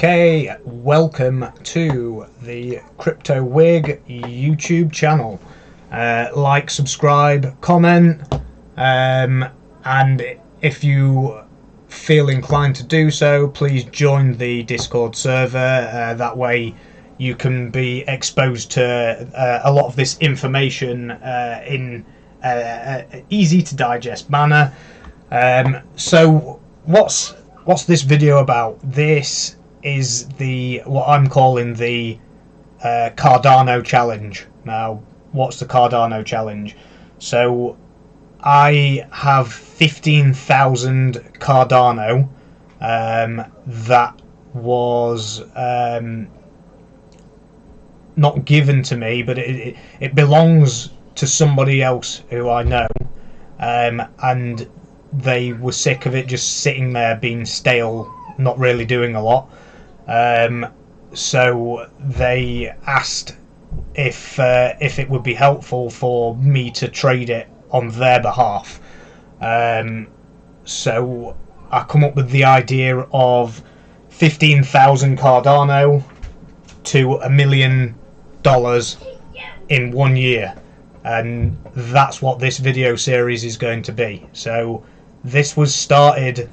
Okay, welcome to the Crypto Wig YouTube channel. Like, subscribe, comment, and if you feel inclined to do so, please join the Discord server. That way you can be exposed to a lot of this information in an easy to digest manner. So what's this video about? This is what I'm calling the Cardano challenge. Now, what's the Cardano challenge? So I have 15,000 Cardano that was not given to me, but it belongs to somebody else who I know, and they were sick of it just sitting there being stale, not really doing a lot. So they asked if it would be helpful for me to trade it on their behalf. So I come up with the idea of 15,000 Cardano to $1 million in 1 year, and that's what this video series is going to be. So this was started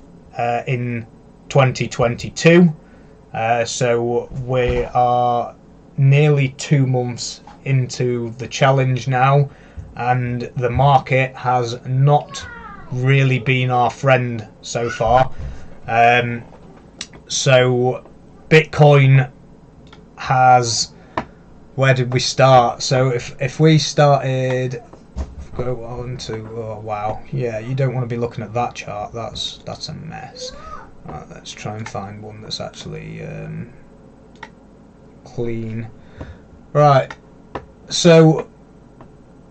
in 2022, so we are nearly 2 months into the challenge now, and the market has not really been our friend so far. So Bitcoin has, where did we start? So if we started, go on to, oh wow, yeah, you don't want to be looking at that chart. That's a mess. Right, let's try and find one that's actually clean. Right, so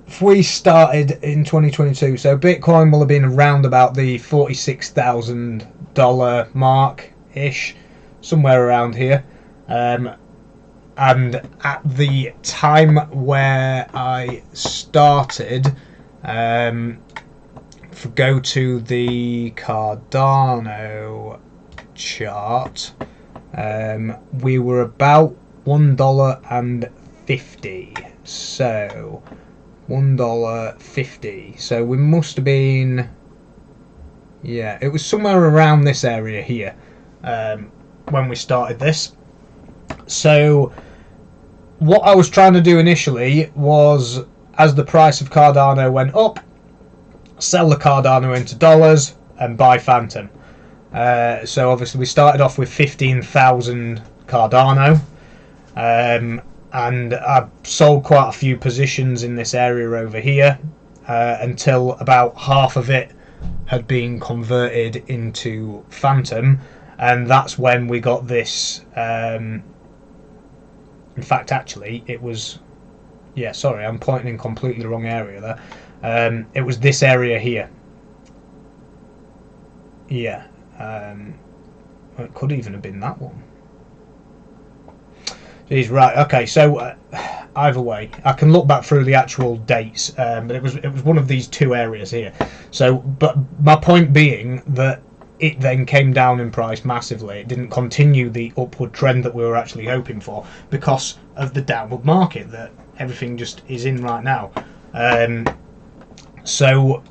if we started in 2022, so Bitcoin will have been around about the $46,000 mark ish, somewhere around here, and at the time where I started, if we go to the Cardano chart, we were about $1.50. So $1.50. So we must have been, yeah, it was somewhere around this area here when we started this. So what I was trying to do initially was, as the price of Cardano went up, sell the Cardano into dollars and buy Phantom. So obviously we started off with 15,000 Cardano, and I sold quite a few positions in this area over here until about half of it had been converted into Phantom, and that's when we got this. In fact, actually, it was, yeah, sorry, I'm pointing in completely the wrong area there. It was this area here. Yeah, it could even have been that one. Jeez, right, okay, so either way, I can look back through the actual dates, but it was one of these two areas here. So, but my point being that it then came down in price massively. It didn't continue the upward trend that we were actually hoping for because of the downward market that everything just is in right now. So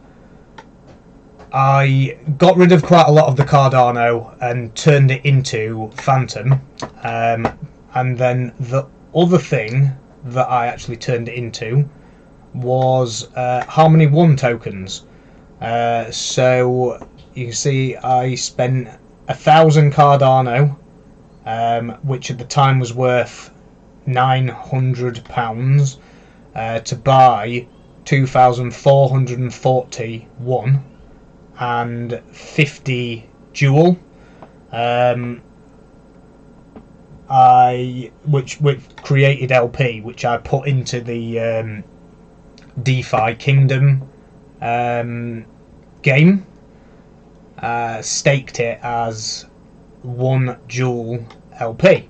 I got rid of quite a lot of the Cardano and turned it into Phantom, and then the other thing that I actually turned it into was Harmony 1 tokens. So you can see I spent 1,000 Cardano, which at the time was worth £900, to buy 2,441 and 50 Jewel, which created LP, which I put into the DeFi Kingdom game. Staked it as 1 Jewel LP.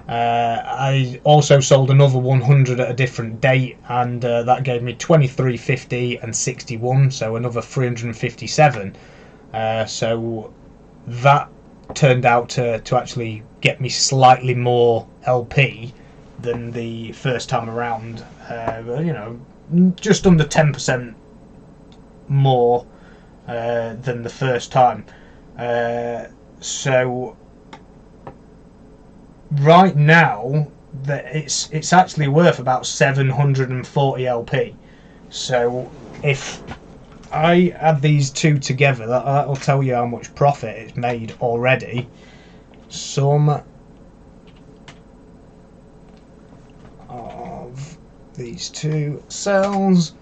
I also sold another 100 at a different date, and that gave me 2350 and 61, so another 357. So that turned out to actually get me slightly more LP than the first time around. You know, just under 10% more than the first time. So right now, it's actually worth about 740 LP. So if I add these two together, that'll tell you how much profit it's made already. Sum of these two cells.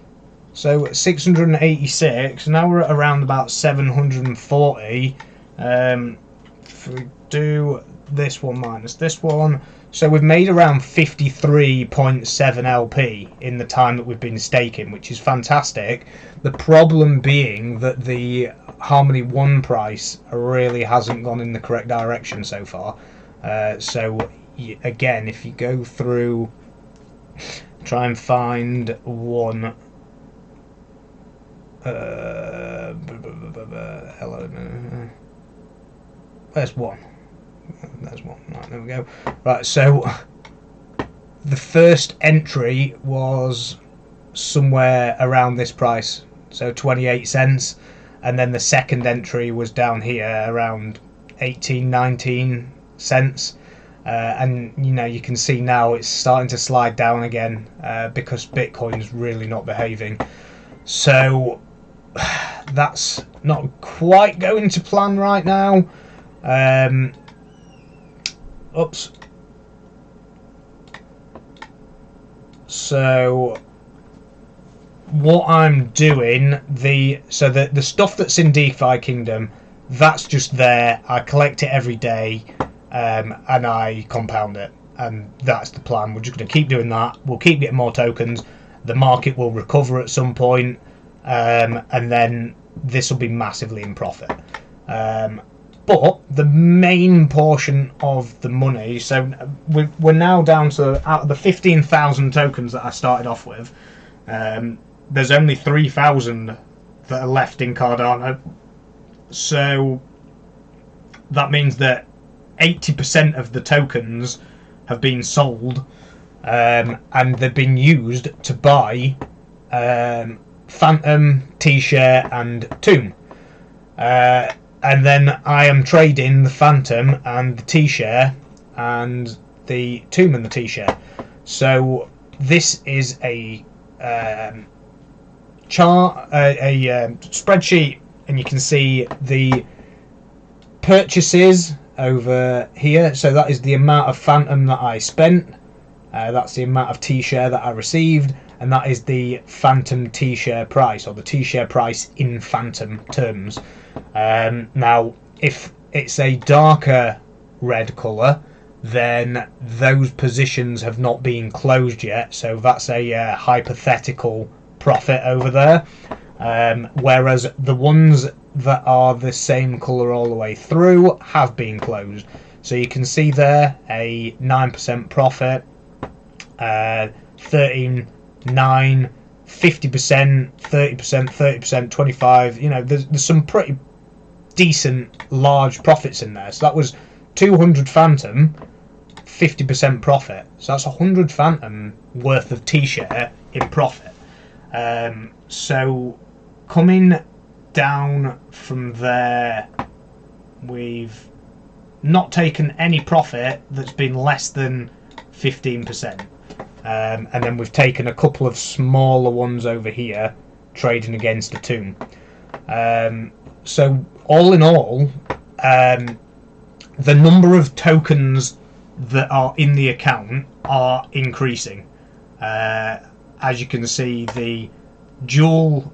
So 686. Now we're at around about 740. If we do this one minus this one, so we've made around 53.7 LP in the time that we've been staking, which is fantastic. The problem being that the Harmony 1 price really hasn't gone in the correct direction so far. So again, if you go through, try and find one. There's one. There's one. Right, there we go. Right, so the first entry was somewhere around this price, so 28 cents, and then the second entry was down here around 18, 19 cents. And you know, you can see now it's starting to slide down again because Bitcoin's really not behaving. So that's not quite going to plan right now. Oops. So what I'm doing, the stuff that's in DeFi Kingdom, that's just there. I collect it every day, and I compound it, and that's the plan. We're just going to keep doing that. We'll keep getting more tokens. The market will recover at some point, and then this will be massively in profit. But the main portion of the money, so we're now down to, out of the 15,000 tokens that I started off with, there's only 3,000 that are left in Cardano. So that means that 80% of the tokens have been sold, and they've been used to buy Phantom, T-Share and Tomb. And then I am trading the Phantom and the T-Share and the Tomb and the T-Share. So this is a chart, a spreadsheet, and you can see the purchases over here. So that is the amount of Phantom that I spent. That's the amount of T-Share that I received. And that is the Phantom T-Share price, or the T-Share price in Phantom terms. Now, if it's a darker red colour, then those positions have not been closed yet, so that's a hypothetical profit over there. Whereas the ones that are the same colour all the way through have been closed. So you can see there a 9% profit, 13, 9, 50%, 30%, 30%, 25. You know, there's some pretty decent large profits in there. So that was 200 Phantom, 50% profit. So that's 100 Phantom worth of T-Share in profit. So coming down from there, we've not taken any profit that's been less than 15%. And then we've taken a couple of smaller ones over here, trading against the Tomb. So all in all, the number of tokens that are in the account are increasing. As you can see, the dual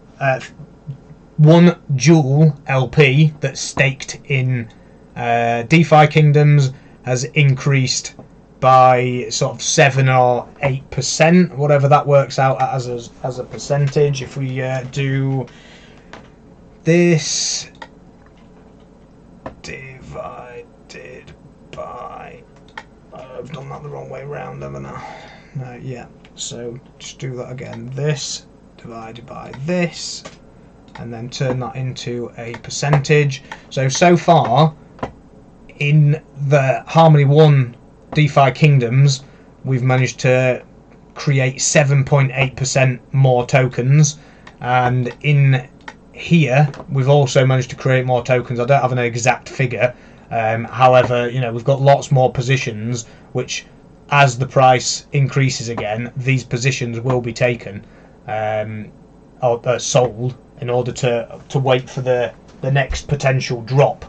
one dual LP that's staked in DeFi Kingdoms has increased by sort of 7 or 8%, whatever that works out as a percentage. If we do this divided by, I've done that the wrong way round, haven't I? Yeah, so just do that again. This divided by this, and then turn that into a percentage. So far, in the Harmony 1 DeFi kingdoms, we've managed to create 7.8% more tokens, and in here we've also managed to create more tokens. I don't have an exact figure, however, you know, we've got lots more positions, which as the price increases again, these positions will be taken or sold in order to wait for the next potential drop,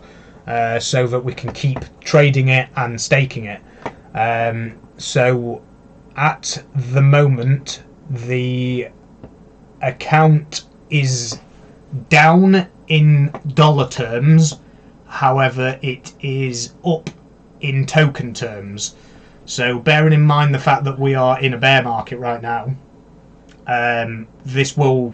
so that we can keep trading it and staking it. So at the moment the account is down in dollar terms, however it is up in token terms. So bearing in mind the fact that we are in a bear market right now, this will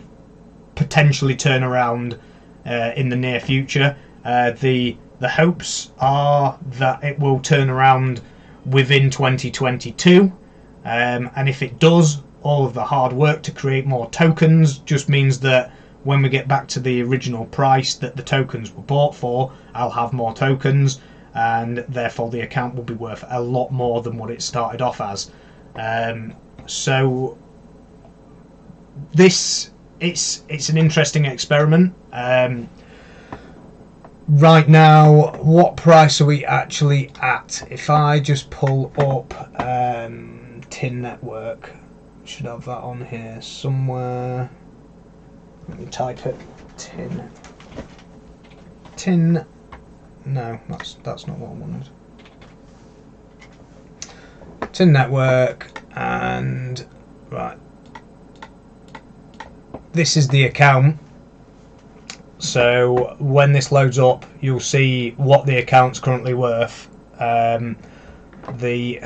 potentially turn around in the near future. The hopes are that it will turn around within 2022, and if it does, all of the hard work to create more tokens just means that when we get back to the original price that the tokens were bought for, I'll have more tokens, and therefore the account will be worth a lot more than what it started off as. So it's an interesting experiment. Right now, what price are we actually at? If I just pull up Tin Network, should have that on here somewhere. Let me type it. Tin. No, that's not what I wanted. Tin Network, and right. This is the account. So when this loads up, you'll see what the account's currently worth. What's the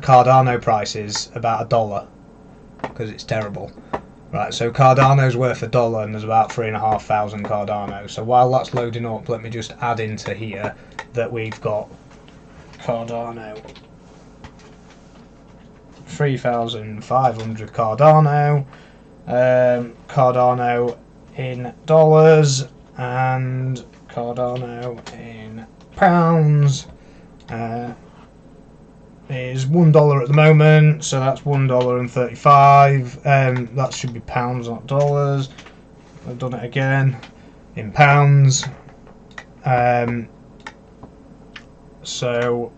Cardano price is about $1, because it's terrible. Right, so Cardano's worth $1, and there's about 3,500 Cardano. So while that's loading up, let me just add into here that we've got Cardano, 3,500 Cardano, Cardano in dollars and Cardano in pounds is $1 at the moment, so that's $1.35. That should be pounds, not dollars. I've done it again in pounds. So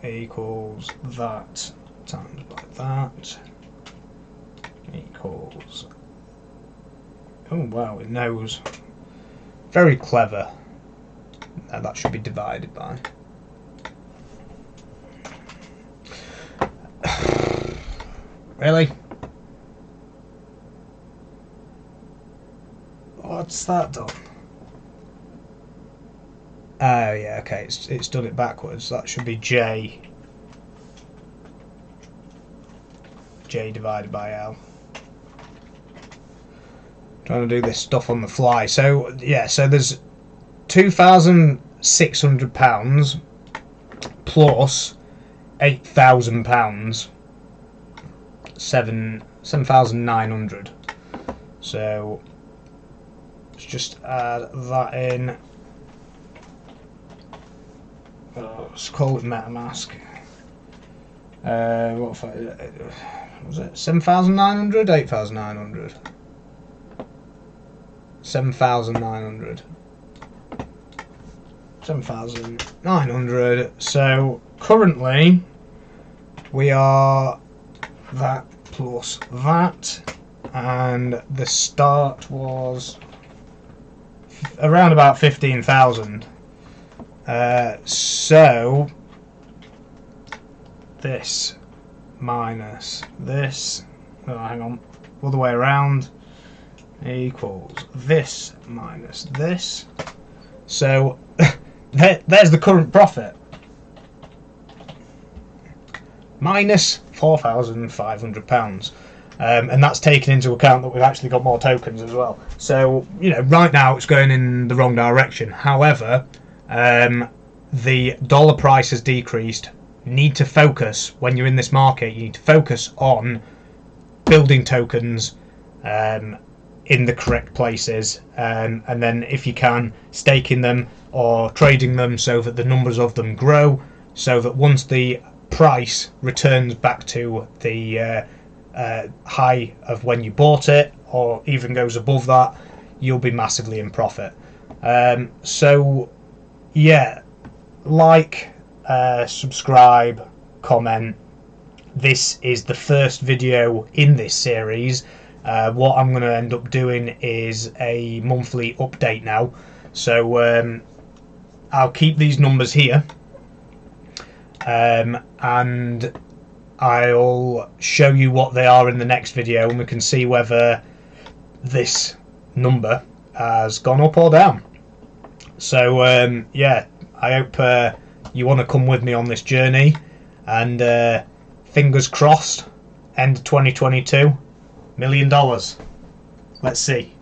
equals that times by that equals. Oh wow, it knows. Very clever. Now that should be divided by. Really? What's that done? Oh yeah, okay, it's done it backwards. That should be J. J divided by L. Trying to do this stuff on the fly. So yeah, so there's £2,600 plus £8,000, 7,900. So let's just add that in. Let's call it MetaMask. What if was it 7,900, 8,900? 7,900. 7,900. So currently we are that plus that, and the start was around about 15,000. So this minus this, oh, hang on, other way around, equals this minus this. So there's the current profit, minus £4,500, and that's taken into account that we've actually got more tokens as well. So you know, right now it's going in the wrong direction. However, the dollar price has decreased. You need to focus when you're in this market. You need to focus on building tokens, in the correct places, and then if you can, staking them or trading them so that the numbers of them grow, so that once the price returns back to the high of when you bought it, or even goes above that, you'll be massively in profit. So yeah, like, subscribe, comment. This is the first video in this series. What I'm going to end up doing is a monthly update now, so I'll keep these numbers here, and I'll show you what they are in the next video, and we can see whether this number has gone up or down. So yeah, I hope you want to come with me on this journey, and fingers crossed, end of 2022, $1 million. Let's see.